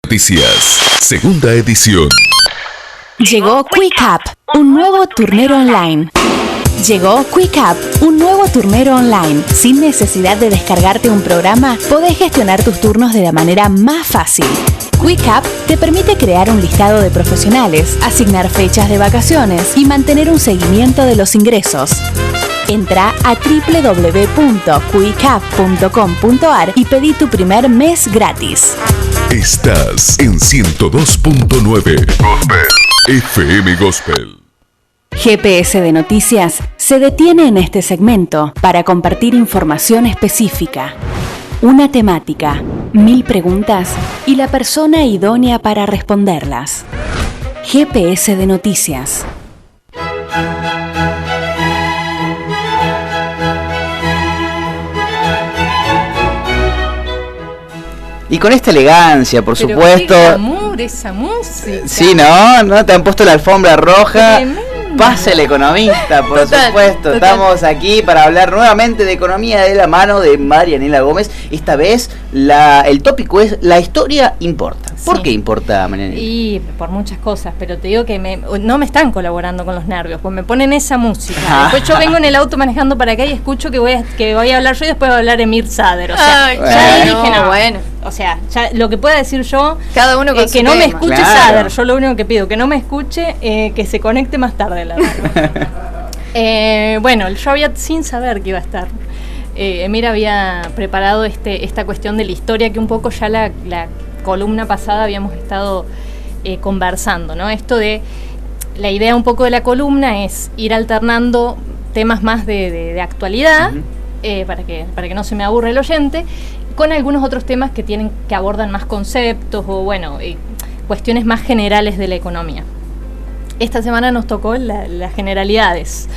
Noticias, segunda edición. Llegó QuickUp, un nuevo turnero online. Llegó QuickUp, un nuevo turnero online. Sin necesidad de descargarte un programa, podés gestionar tus turnos de la manera más fácil. QuickUp te permite crear un listado de profesionales, asignar fechas de vacaciones y mantener un seguimiento de los ingresos. Entra a www.quickup.com.ar y pedí tu primer mes gratis. Estás en 102.9 FM Gospel. GPS de Noticias se detiene en este segmento para compartir información específica, una temática, 1000 preguntas y la persona idónea para responderlas. GPS de Noticias. Y con esta elegancia, por pero supuesto. Qué glamour esa música. Sí, ¿no? Te han puesto la alfombra roja. Tremendo. Pasa el economista, por supuesto. Total. Estamos aquí para hablar nuevamente de economía de la mano de Marianela Gómez. Esta vez el tópico es la historia importa. ¿Por qué importa, Marianela? Y por muchas cosas, pero te digo que no me están colaborando con los nervios, pues me ponen esa música. Después yo vengo en el auto manejando para acá y escucho que voy a hablar yo y después va a hablar Emir Sader. O sea, ya ahí dije, no, bueno. O sea, ya lo que pueda decir yo, cada uno con que no tema. me escuche Sader, yo lo único que pido, que no me escuche, que se conecte más tarde, la verdad. Bueno, yo había, sin saber que iba a estar, Emir había preparado esta cuestión de la historia que un poco ya la columna pasada habíamos estado conversando, ¿no? Esto de la idea un poco de la columna es ir alternando temas más de actualidad, para que no se me aburra el oyente, con algunos otros temas que abordan más conceptos o bueno, cuestiones más generales de la economía. Esta semana nos tocó las generalidades.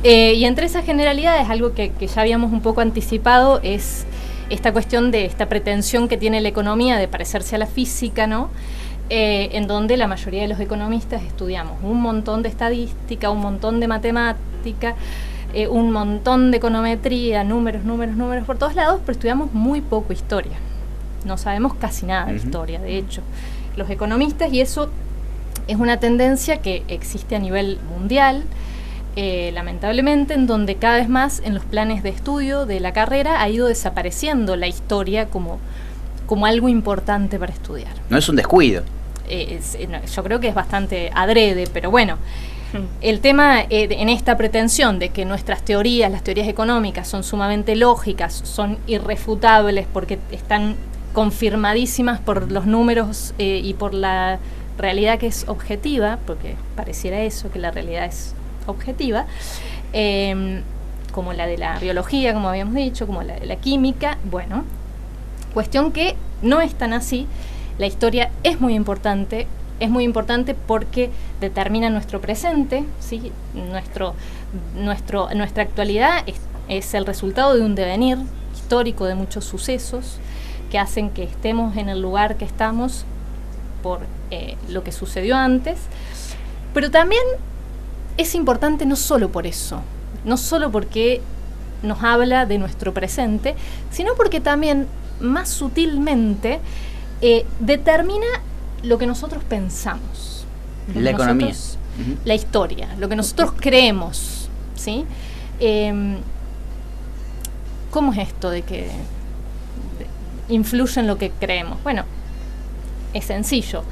Y entre esas generalidades, algo que ya habíamos un poco anticipado es esta cuestión de esta pretensión que tiene la economía de parecerse a la física, ¿no? En donde la mayoría de los economistas estudiamos un montón de estadística, un montón de matemática, un montón de econometría, números por todos lados, pero estudiamos muy poco historia. No sabemos casi nada de historia, de hecho. Los economistas, y eso es una tendencia que existe a nivel mundial, lamentablemente, en donde cada vez más en los planes de estudio de la carrera ha ido desapareciendo la historia como algo importante para estudiar. No es un descuido. Yo creo que es bastante adrede, pero bueno, el tema en esta pretensión de que nuestras teorías, las teorías económicas, son sumamente lógicas, son irrefutables porque están confirmadísimas por los números y por la realidad que es objetiva, porque pareciera eso, que la realidad es objetiva, como la de la biología, como habíamos dicho, como la de la química. Bueno, cuestión que no es tan así. La historia es muy importante porque determina nuestro presente, ¿sí? Nuestra actualidad es el resultado de un devenir histórico de muchos sucesos que hacen que estemos en el lugar que estamos por lo que sucedió antes, pero también es importante no solo por eso, no solo porque nos habla de nuestro presente, sino porque también más sutilmente determina lo que nosotros pensamos, la economía, la historia, lo que nosotros creemos, ¿sí? ¿Cómo es esto de que influye en lo que creemos? Bueno, es sencillo.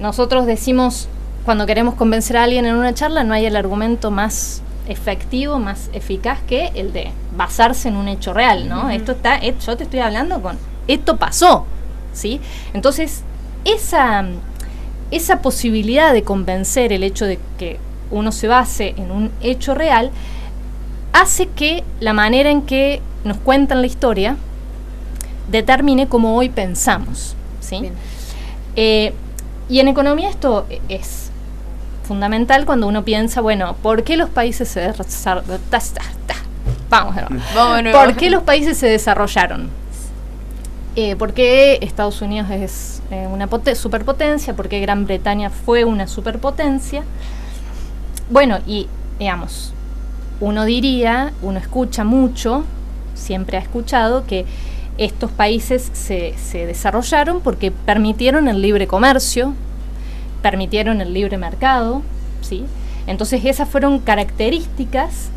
Nosotros decimos, cuando queremos convencer a alguien en una charla, no hay el argumento más efectivo, más eficaz que el de basarse en un hecho real, ¿no? Yo te estoy hablando esto pasó, ¿sí? Entonces, esa posibilidad de convencer, el hecho de que uno se base en un hecho real, hace que la manera en que nos cuentan la historia determine cómo hoy pensamos, ¿sí? Y en economía esto es fundamental cuando uno piensa, bueno, ¿por qué los países se desarrollaron? ¿Por qué los países se desarrollaron? ¿Por qué Estados Unidos es una superpotencia? ¿Por qué Gran Bretaña fue una superpotencia? Bueno, y digamos, uno escucha mucho, siempre ha escuchado que estos países se desarrollaron porque permitieron el libre comercio, permitieron el libre mercado, ¿sí? Entonces esas fueron características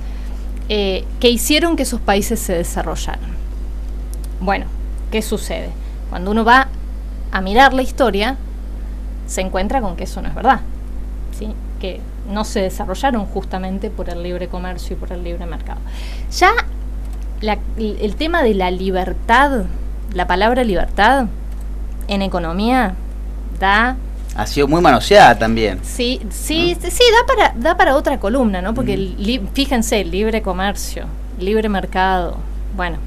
que hicieron que esos países se desarrollaran. Bueno, ¿qué sucede? Cuando uno va a mirar la historia, se encuentra con que eso no es verdad, ¿sí? Que no se desarrollaron justamente por el libre comercio y por el libre mercado. Ya el tema de la libertad, la palabra libertad en economía ha sido muy manoseada también. Sí, da para otra columna, ¿no? Porque fíjense, libre comercio, libre mercado, bueno,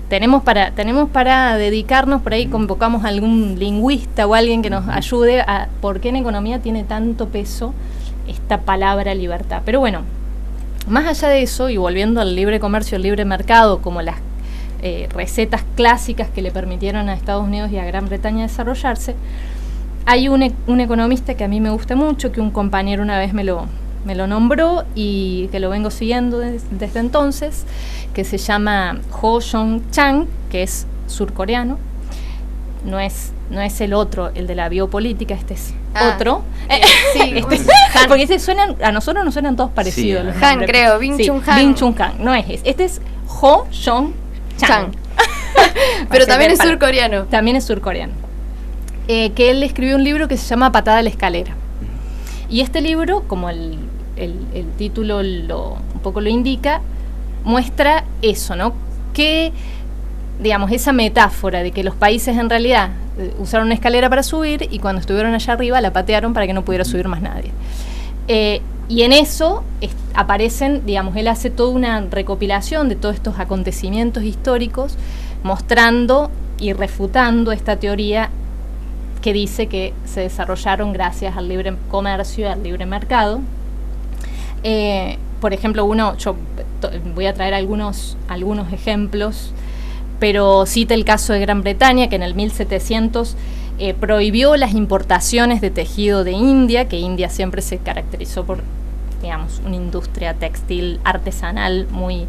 tenemos para dedicarnos, por ahí convocamos a algún lingüista o alguien que nos ayude a por qué en economía tiene tanto peso esta palabra libertad. Pero bueno, más allá de eso, y volviendo al libre comercio, el libre mercado, como las recetas clásicas que le permitieron a Estados Unidos y a Gran Bretaña desarrollarse, hay un economista que a mí me gusta mucho, que un compañero una vez me lo nombró y que lo vengo siguiendo desde entonces, que se llama Ho Jong Chang, que es surcoreano. No es el otro, el de la biopolítica, este es otro. Sí, porque a nosotros nos suenan todos parecidos. Sí. Han, creo, Bin Chung Han. Bin Chung Han, no es ese. Este es Ho Jong Chang. Pero también es surcoreano. También es surcoreano. Que él escribió un libro que se llama Patada a la escalera. Y este libro, como el título un poco lo indica, muestra eso, ¿no? Que, digamos, esa metáfora de que los países en realidad usaron una escalera para subir y cuando estuvieron allá arriba la patearon para que no pudiera subir más nadie. Y en eso aparecen, digamos, él hace toda una recopilación de todos estos acontecimientos históricos, mostrando y refutando esta teoría que dice que se desarrollaron gracias al libre comercio y al libre mercado. Por ejemplo, yo voy a traer algunos ejemplos, pero cita el caso de Gran Bretaña, que en el 1700 prohibió las importaciones de tejido de India, que India siempre se caracterizó por, digamos, una industria textil artesanal muy,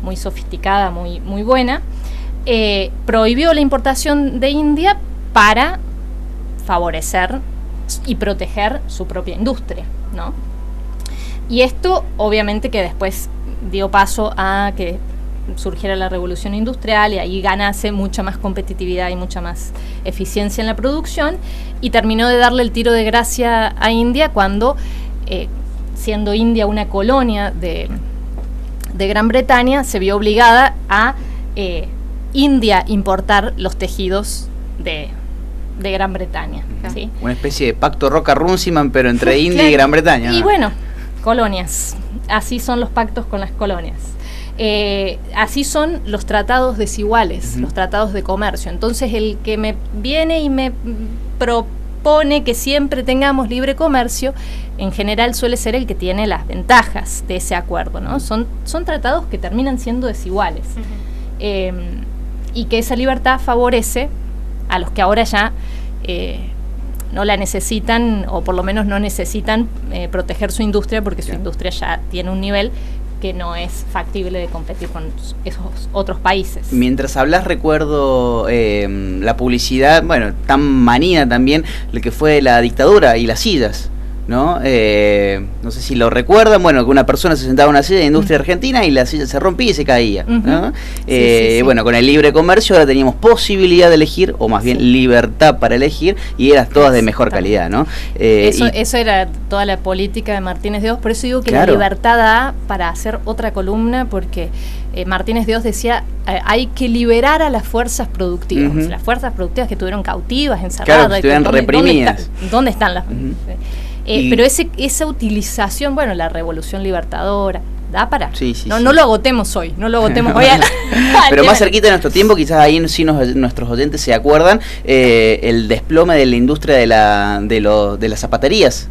muy sofisticada, muy, muy buena. Prohibió la importación de India para favorecer y proteger su propia industria, ¿no? Y esto obviamente que después dio paso a que surgiera la revolución industrial y ahí ganase mucha más competitividad y mucha más eficiencia en la producción, y terminó de darle el tiro de gracia a India cuando, siendo India una colonia de Gran Bretaña, se vio obligada a India importar los tejidos de Gran Bretaña, ¿sí? Una especie de pacto Roca-Runciman, pero entre India y Gran Bretaña, ¿no? Y bueno, colonias, así son los pactos con las colonias. Así son los tratados desiguales, los tratados de comercio. Entonces el que me viene y me propone que siempre tengamos libre comercio, en general suele ser el que tiene las ventajas de ese acuerdo, ¿no? Son tratados que terminan siendo desiguales. Y que esa libertad favorece a los que ahora ya no la necesitan, o por lo menos no necesitan proteger su industria, porque su industria ya tiene un nivel que no es factible de competir con esos otros países. Mientras hablas recuerdo la publicidad, bueno, tan manida también, lo que fue la dictadura y las sillas, ¿no? No sé si lo recuerdan, bueno, que una persona se sentaba en una silla de industria argentina y la silla se rompía y se caía, ¿no? Sí. Bueno, con el libre comercio ahora teníamos posibilidad de elegir, o más bien libertad para elegir, y eran todas de mejor calidad, ¿no? Eso era toda la política de Martínez de Oz, por eso digo que la libertad da para hacer otra columna, porque Martínez de Oz decía, hay que liberar a las fuerzas productivas, las fuerzas productivas que estuvieron cautivas, encerradas, que estuvieron reprimidas. ¿Dónde están las...? Pero esa utilización, bueno, la revolución libertadora, da para... No lo agotemos hoy, Pero más cerquita de nuestro tiempo, quizás ahí sí nuestros oyentes se acuerdan, el desplome de la industria de las zapaterías,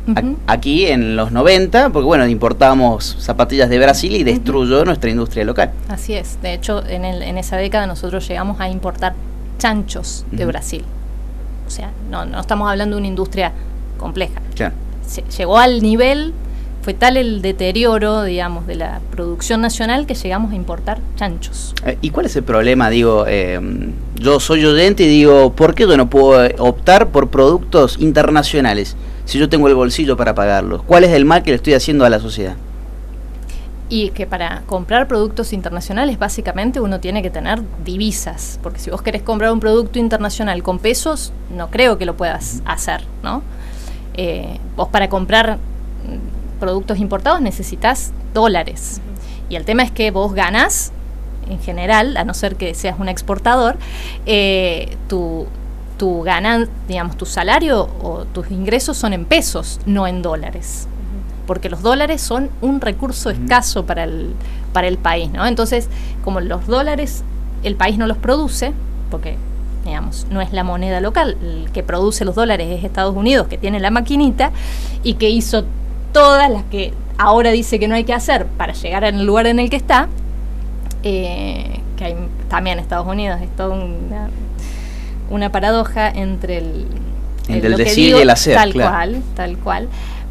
aquí en los 90, porque bueno, importábamos zapatillas de Brasil y destruyó nuestra industria local. Así es, de hecho, en esa década nosotros llegamos a importar chanchos de Brasil. O sea, no estamos hablando de una industria compleja. Claro. Llegó al nivel, fue tal el deterioro, digamos, de la producción nacional que llegamos a importar chanchos. ¿Y cuál es el problema? Digo, yo soy oyente y digo, ¿por qué yo no puedo optar por productos internacionales si yo tengo el bolsillo para pagarlos? ¿Cuál es el mal que le estoy haciendo a la sociedad? Y que para comprar productos internacionales básicamente uno tiene que tener divisas, porque si vos querés comprar un producto internacional con pesos, no creo que lo puedas hacer, ¿no? Vos para comprar productos importados necesitas dólares, y el tema es que vos ganás, en general, a no ser que seas un exportador, tu digamos, tu salario o tus ingresos son en pesos, no en dólares. Porque los dólares son un recurso escaso para el país, ¿no? Entonces, como los dólares el país no los produce, porque, digamos, no es la moneda local, el que produce los dólares es Estados Unidos, que tiene la maquinita y que hizo todas las que ahora dice que no hay que hacer para llegar al lugar en el que está, que hay también Estados Unidos, es toda una paradoja entre el decir y el hacer, tal cual.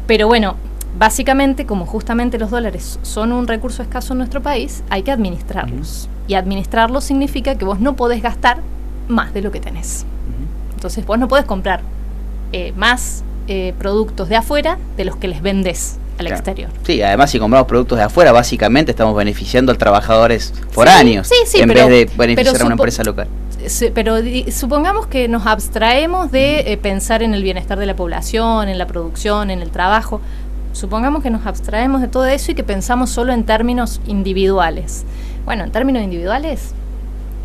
Pero bueno, básicamente, como justamente los dólares son un recurso escaso en nuestro país, hay que administrarlos. Y administrarlos significa que vos no podés gastar más de lo que tenés. Entonces vos no podés comprar más productos de afuera de los que les vendés al exterior. Sí, además si compramos productos de afuera, básicamente estamos beneficiando a trabajadores foráneos en vez de beneficiar a una empresa local. Pero supongamos que nos abstraemos de pensar en el bienestar de la población, en la producción, en el trabajo. Supongamos que nos abstraemos de todo eso y que pensamos solo en términos individuales. Bueno, en términos individuales,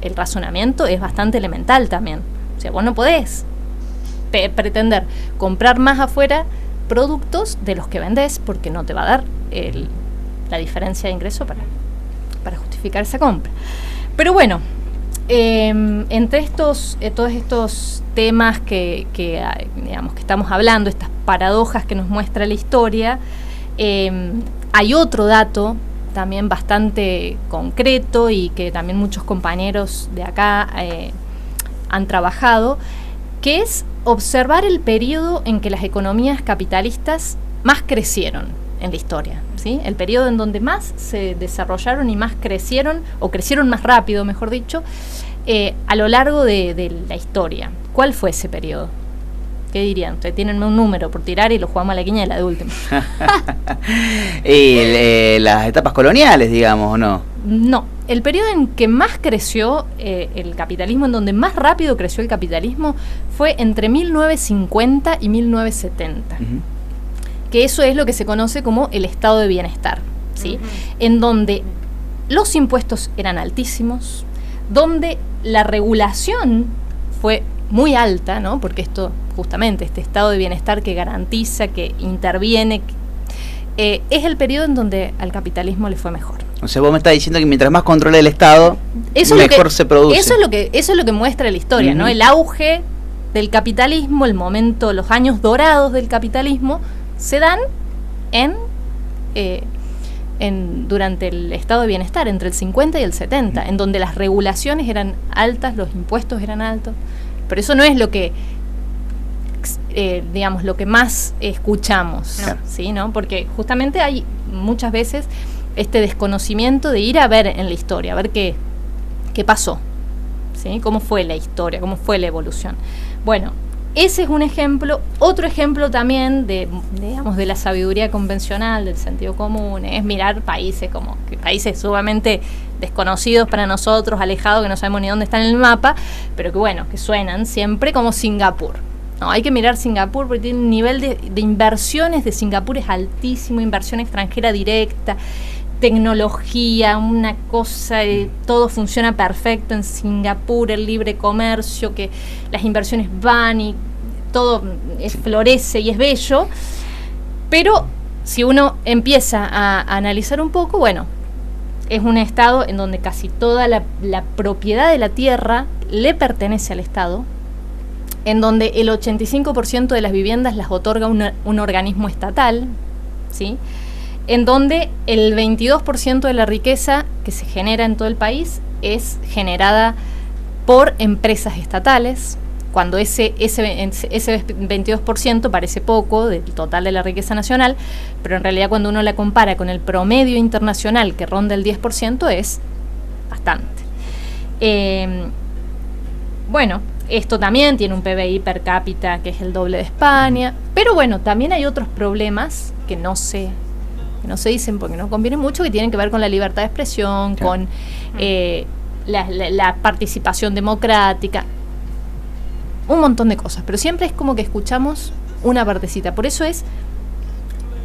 el razonamiento es bastante elemental también. O sea, vos no podés pretender comprar más afuera productos de los que vendés porque no te va a dar la diferencia de ingreso para justificar esa compra. Pero bueno, entre todos estos temas que digamos que estamos hablando, estas paradojas que nos muestra la historia, hay otro dato también bastante concreto y que también muchos compañeros de acá han trabajado, que es observar el periodo en que las economías capitalistas más crecieron en la historia, ¿sí? El periodo en donde más se desarrollaron y más crecieron, o crecieron más rápido, mejor dicho, a lo largo de la historia. ¿Cuál fue ese periodo? ¿Qué dirían? Ustedes tienen un número por tirar y lo jugamos a la quiniela de último. Las etapas coloniales, digamos, ¿o no? No, el periodo en que más creció el capitalismo, en donde más rápido creció el capitalismo, fue entre 1950 y 1970. Que eso es lo que se conoce como el estado de bienestar, ¿sí? En donde los impuestos eran altísimos, donde la regulación fue muy alta, ¿no? Porque esto, justamente, este estado de bienestar que garantiza, que interviene, es el periodo en donde al capitalismo le fue mejor. O sea, vos me estás diciendo que mientras más controle el Estado, mejor se produce. Eso es lo que muestra la historia, ¿no? El auge del capitalismo, el momento, los años dorados del capitalismo, se dan durante el estado de bienestar, entre el 50 y el 70, en donde las regulaciones eran altas, los impuestos eran altos. Pero eso no es lo que, digamos, lo que más escuchamos, ¿no? ¿Sí, no? Porque justamente hay muchas veces este desconocimiento de ir a ver en la historia, a ver qué pasó, ¿sí? Cómo fue la historia, cómo fue la evolución. Bueno, ese es un ejemplo. Otro ejemplo también de la sabiduría convencional, del sentido común, es mirar países sumamente desconocidos para nosotros, alejados, que no sabemos ni dónde están en el mapa, pero que bueno, que suenan siempre, como Singapur. No, hay que mirar Singapur porque tiene un nivel de inversiones de Singapur es altísimo, inversión extranjera directa, tecnología, una cosa, todo funciona perfecto en Singapur, el libre comercio, que las inversiones van y todo florece y es bello. Pero si uno empieza a analizar un poco, bueno, es un estado en donde casi toda la propiedad de la tierra le pertenece al Estado, en donde el 85% de las viviendas las otorga un organismo estatal, ¿sí? En donde el 22% de la riqueza que se genera en todo el país es generada por empresas estatales, cuando ese 22% parece poco del total de la riqueza nacional, pero en realidad cuando uno la compara con el promedio internacional que ronda el 10% es bastante. Bueno, esto también tiene un PBI per cápita que es el doble de España, pero bueno, también hay otros problemas que no se dicen porque no conviene mucho, que tienen que ver con la libertad de expresión, con la participación democrática, un montón de cosas, pero siempre es como que escuchamos una partecita. Por eso es,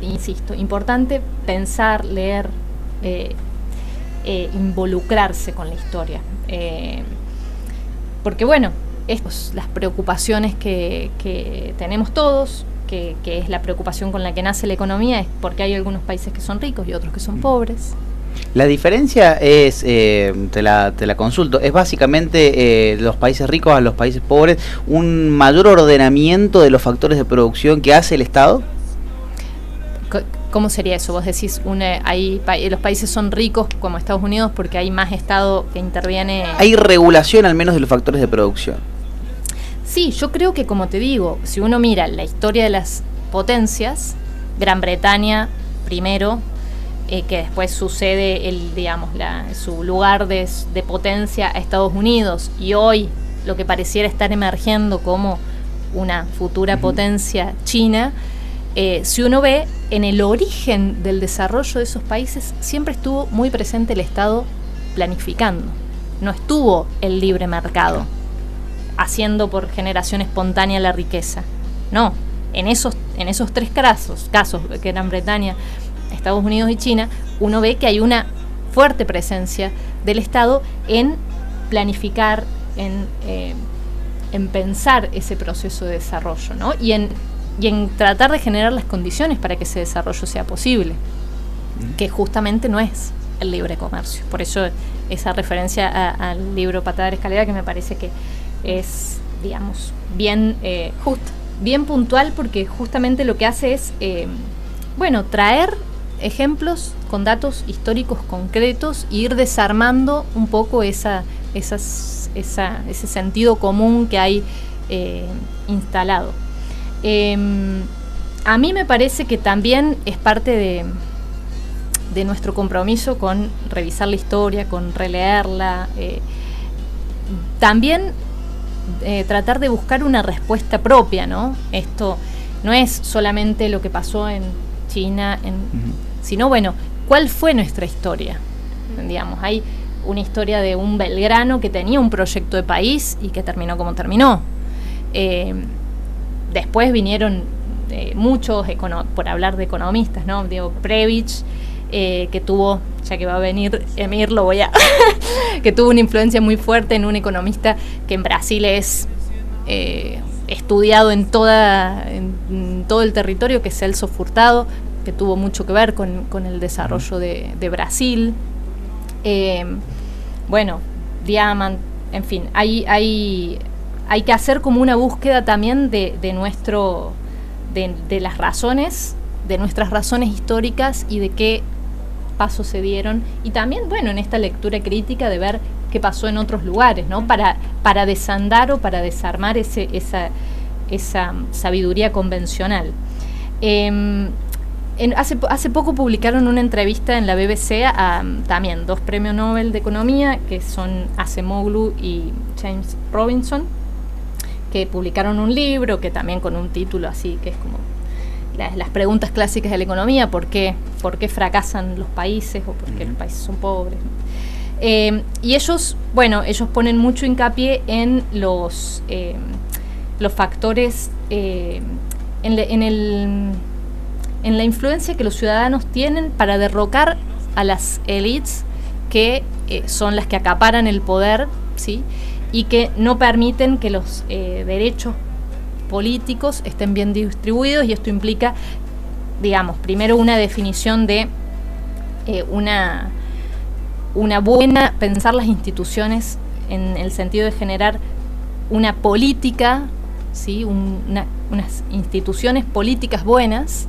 insisto, importante pensar, leer, involucrarse con la historia, porque bueno, las preocupaciones que tenemos todos, que es la preocupación con la que nace la economía, es porque hay algunos países que son ricos y otros que son pobres. La diferencia es, te la consulto, es básicamente los países ricos a los países pobres, un mayor ordenamiento de los factores de producción que hace el Estado. ¿Cómo sería eso? Vos decís, los países son ricos como Estados Unidos porque hay más Estado que interviene. Hay regulación al menos de los factores de producción. Sí, yo creo que, como te digo, si uno mira la historia de las potencias, Gran Bretaña primero, que después sucede su lugar de potencia a Estados Unidos, y hoy lo que pareciera estar emergiendo como una futura potencia China, si uno ve en el origen del desarrollo de esos países siempre estuvo muy presente el Estado planificando, no estuvo el libre mercado haciendo por generación espontánea la riqueza, no, en esos tres casos, que Gran Bretaña, Estados Unidos y China, uno ve que hay una fuerte presencia del Estado en planificar, en pensar ese proceso de desarrollo, ¿no? Y en tratar de generar las condiciones para que ese desarrollo sea posible, que justamente no es el libre comercio. Por eso esa referencia al libro Patada de Escalera, que me parece que es, digamos, bien bien puntual, porque justamente lo que hace es traer ejemplos con datos históricos concretos e ir desarmando un poco ese sentido común que hay instalado. A mí me parece que también es parte de nuestro compromiso con revisar la historia, con releerla, también tratar de buscar una respuesta propia, ¿no? Esto no es solamente lo que pasó en China, sino, bueno, ¿cuál fue nuestra historia? Digamos, hay una historia de un Belgrano que tenía un proyecto de país y que terminó como terminó. Después vinieron muchos, por hablar de economistas, ¿no? Digo, Prebisch, que tuvo, ya que va a venir Emir, que tuvo una influencia muy fuerte en un economista que en Brasil es estudiado en todo el territorio, que es Celso Furtado, que tuvo mucho que ver con el desarrollo de Brasil. Diamant, en fin, hay que hacer como una búsqueda también de las razones, de nuestras razones históricas y de qué pasos se dieron, y también, en esta lectura crítica de ver qué pasó en otros lugares, ¿no? Para desandar o para desarmar esa sabiduría convencional. Hace poco publicaron una entrevista en la BBC a también 2 premios Nobel de Economía, que son Acemoglu y James Robinson, que publicaron un libro que también con un título así, que es como las preguntas clásicas de la economía: ¿por qué fracasan los países o por qué los países son pobres? Y ellos ponen mucho hincapié en los factores, en la influencia que los ciudadanos tienen para derrocar a las élites que son las que acaparan el poder, ¿sí? Y que no permiten que los derechos políticos estén bien distribuidos, y esto implica, digamos, primero una definición de una buena, pensar las instituciones en el sentido de generar una política, ¿sí? Unas instituciones políticas buenas,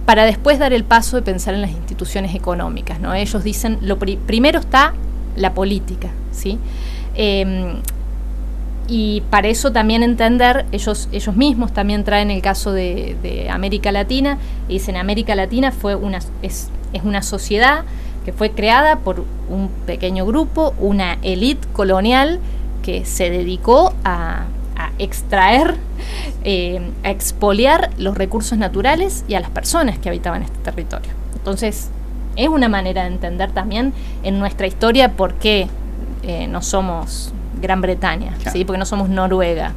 para después dar el paso de pensar en las instituciones económicas, ¿no? Ellos dicen, primero está la política, ¿sí? Y para eso también entender, ellos mismos también traen el caso de América Latina, y dicen América Latina es una sociedad que fue creada por un pequeño grupo, una élite colonial que se dedicó a extraer, a expoliar los recursos naturales y a las personas que habitaban este territorio. Entonces, es una manera de entender también en nuestra historia por qué no somos Gran Bretaña, claro. ¿Sí? Porque no somos Noruega.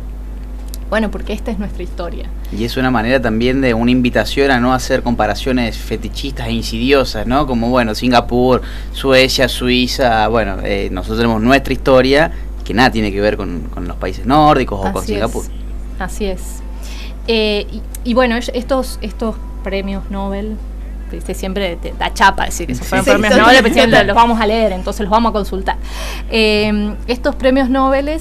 Bueno, porque esta es nuestra historia. Y es una manera también de una invitación a no hacer comparaciones fetichistas e insidiosas, ¿no? Como, bueno, Singapur, Suecia, Suiza, bueno, nosotros tenemos nuestra historia, que nada tiene que ver con los países nórdicos o con Singapur. Así es. Y bueno, estos premios Nobel, siempre te da chapa decir que fueron premios Nobel, pero los vamos a leer, entonces los vamos a consultar. Estos premios Nobel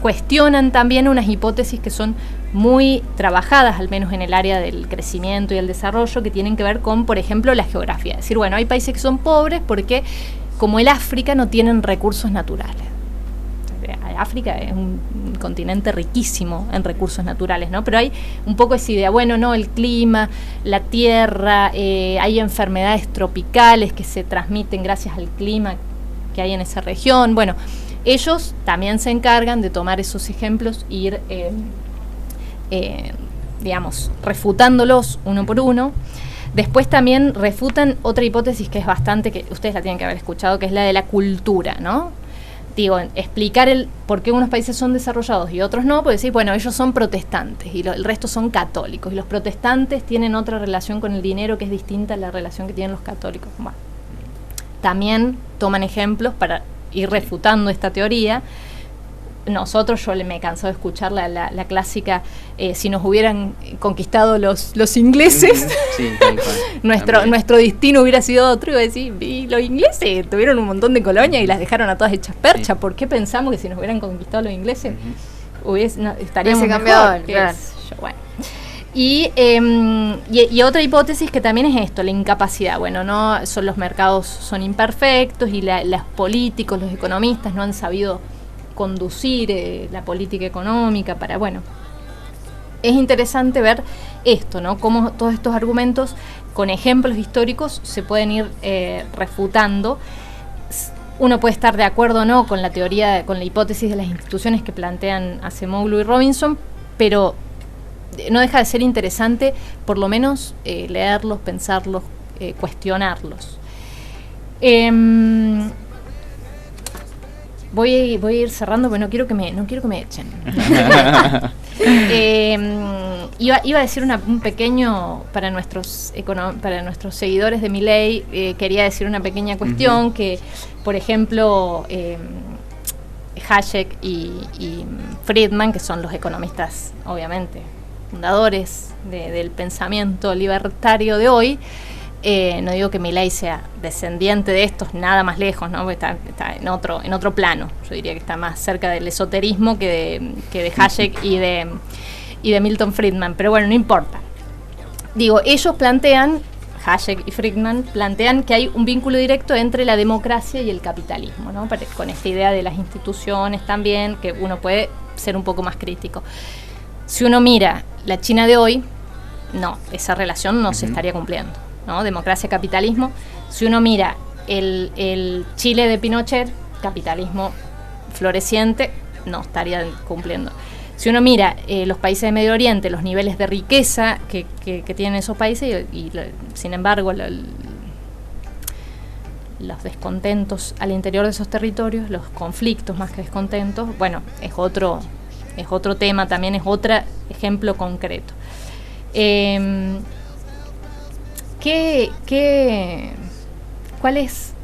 cuestionan también unas hipótesis que son muy trabajadas, al menos en el área del crecimiento y el desarrollo, que tienen que ver con, por ejemplo, la geografía. Es decir, bueno, hay países que son pobres porque, como el África, no tienen recursos naturales. África es un continente riquísimo en recursos naturales, ¿no? Pero hay un poco esa idea, bueno, no, el clima, la tierra, hay enfermedades tropicales que se transmiten gracias al clima que hay en esa región. Bueno, ellos también se encargan de tomar esos ejemplos e ir, digamos, refutándolos uno por uno. Después también refutan otra hipótesis que es bastante, que ustedes la tienen que haber escuchado, que es la de la cultura, ¿no? Digo, explicar por qué unos países son desarrollados y otros no, pues decir, bueno, ellos son protestantes y el resto son católicos, y los protestantes tienen otra relación con el dinero que es distinta a la relación que tienen los católicos. Bueno, también toman ejemplos para ir refutando esta teoría. Nosotros, yo me canso de escuchar la clásica, si nos hubieran conquistado los ingleses, sí, nuestro destino hubiera sido otro. Iba a decir, y los ingleses tuvieron un montón de colonias y las dejaron a todas hechas percha. Sí. ¿Por qué pensamos que si nos hubieran conquistado los ingleses estaríamos mejor? Claro. Bueno. Y otra hipótesis que también es esto, la incapacidad. Bueno, no, los mercados son imperfectos y los políticos, los economistas no han sabido conducir la política económica para, bueno, es interesante ver esto, ¿no? Cómo todos estos argumentos con ejemplos históricos se pueden ir refutando. Uno puede estar de acuerdo o no con la teoría, con la hipótesis de las instituciones que plantean Acemoglu y Robinson, pero no deja de ser interesante por lo menos leerlos, pensarlos, cuestionarlos. Voy a ir cerrando, porque no quiero que me echen. Iba a decir un pequeño, para nuestros seguidores de Milei, quería decir una pequeña cuestión, que, por ejemplo, Hayek y Friedman, que son los economistas, obviamente, fundadores del pensamiento libertario de hoy, no digo que Milei sea descendiente de estos, nada más lejos, ¿no? Porque está en otro plano. Yo diría que está más cerca del esoterismo que de Hayek y de Milton Friedman, pero bueno, no importa. Digo, ellos plantean, Hayek y Friedman plantean que hay un vínculo directo entre la democracia y el capitalismo, ¿no? Con esta idea de las instituciones también, que uno puede ser un poco más crítico. Si uno mira la China de hoy, no, esa relación no se estaría cumpliendo, ¿no? Democracia-capitalismo. Si uno mira el Chile de Pinochet, capitalismo floreciente, no estaría cumpliendo. Si uno mira los países de Medio Oriente, los niveles de riqueza que tienen esos países y sin embargo los descontentos al interior de esos territorios, los conflictos más que descontentos, bueno, es otro tema, también es otro ejemplo concreto. ¿Cuál es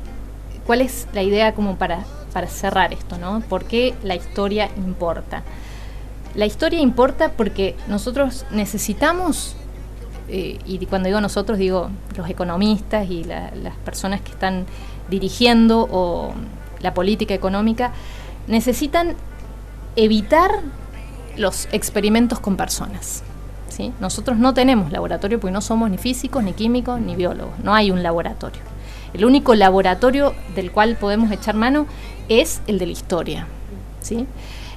la idea como para cerrar esto, ¿no? ¿Por qué la historia importa? La historia importa porque nosotros necesitamos, y cuando digo nosotros digo los economistas y las personas que están dirigiendo la política económica, necesitan evitar los experimentos con personas, ¿sí? Nosotros no tenemos laboratorio porque no somos ni físicos, ni químicos, ni biólogos. No hay un laboratorio. El único laboratorio del cual podemos echar mano es el de la historia, ¿sí?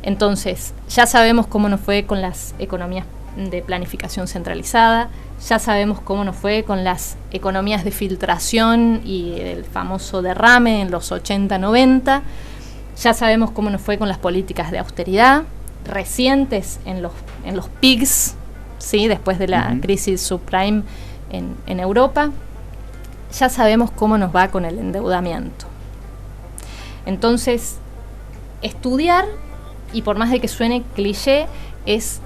Entonces, ya sabemos cómo nos fue con las economías de planificación centralizada, ya sabemos cómo nos fue con las economías de filtración y el famoso derrame en los 80-90, ya sabemos cómo nos fue con las políticas de austeridad recientes en los PIGS, ¿sí? Después de la crisis subprime en Europa, ya sabemos cómo nos va con el endeudamiento. Entonces, estudiar, y por más de que suene cliché, es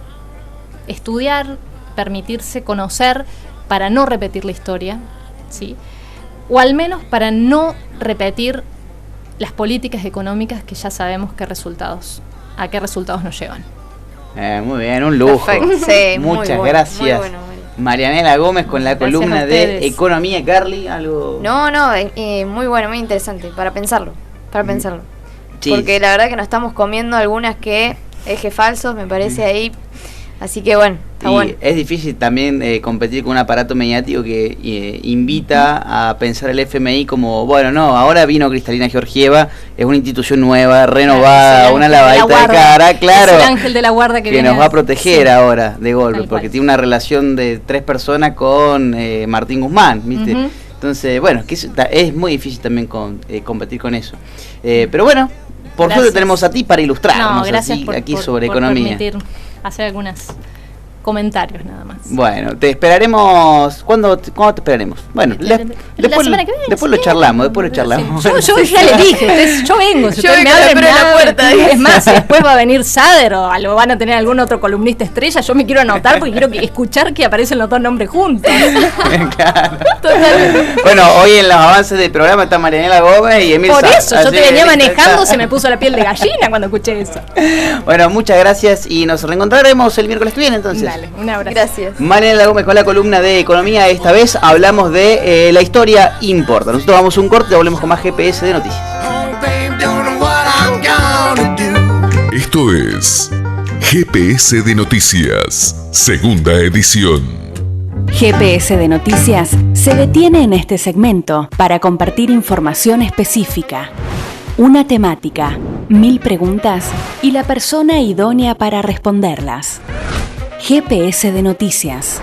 estudiar, permitirse conocer para no repetir la historia, ¿sí? O al menos para no repetir las políticas económicas que ya sabemos a qué resultados nos llevan. Muy bien, un lujo. Sí, muchas gracias. Muy bueno. Marianela Gómez con la columna de Economía. Carly, algo... No, muy bueno, muy interesante, para pensarlo. Sí. Porque la verdad que nos estamos comiendo algunas que ejes falsos, me parece ahí. Así que bueno, está bueno. Es difícil también competir con un aparato mediático que invita a pensar el FMI como, bueno, no, ahora vino Cristalina Georgieva, es una institución nueva, renovada, una lavadita de cara, claro. Es el ángel de la guarda que nos va a proteger ahora de golpe, porque tiene una relación de 3 personas con Martín Guzmán, ¿viste? Entonces, bueno, que es muy difícil también competir con eso. Pero bueno, por suerte tenemos a ti para ilustrarnos aquí sobre economía. Hacer algunos comentarios nada más. Bueno, te esperaremos. ¿Cuándo te esperaremos? Bueno, después lo charlamos. Sí. Yo ya le dije, yo vengo. Si me abren la puerta. Es más, si después va a venir Sader o van a tener algún otro columnista estrella, yo me quiero anotar porque quiero escuchar que aparecen los dos nombres juntos. Claro. Totalmente. Bueno, hoy en los avances del programa está Marianela Gómez y Emil. Por eso, yo te venía manejando, se me puso la piel de gallina cuando escuché eso. Bueno, muchas gracias y nos reencontraremos el miércoles que viene entonces. Dale, un abrazo. Gracias. Marianela Gómez con la columna de Economía. Esta vez hablamos de la historia importa. Nosotros vamos a un corte y volvemos con más GPS de noticias. Esto es GPS de Noticias, segunda edición. GPS de Noticias se detiene en este segmento para compartir información específica, una temática, 1000 preguntas y la persona idónea para responderlas. GPS de Noticias.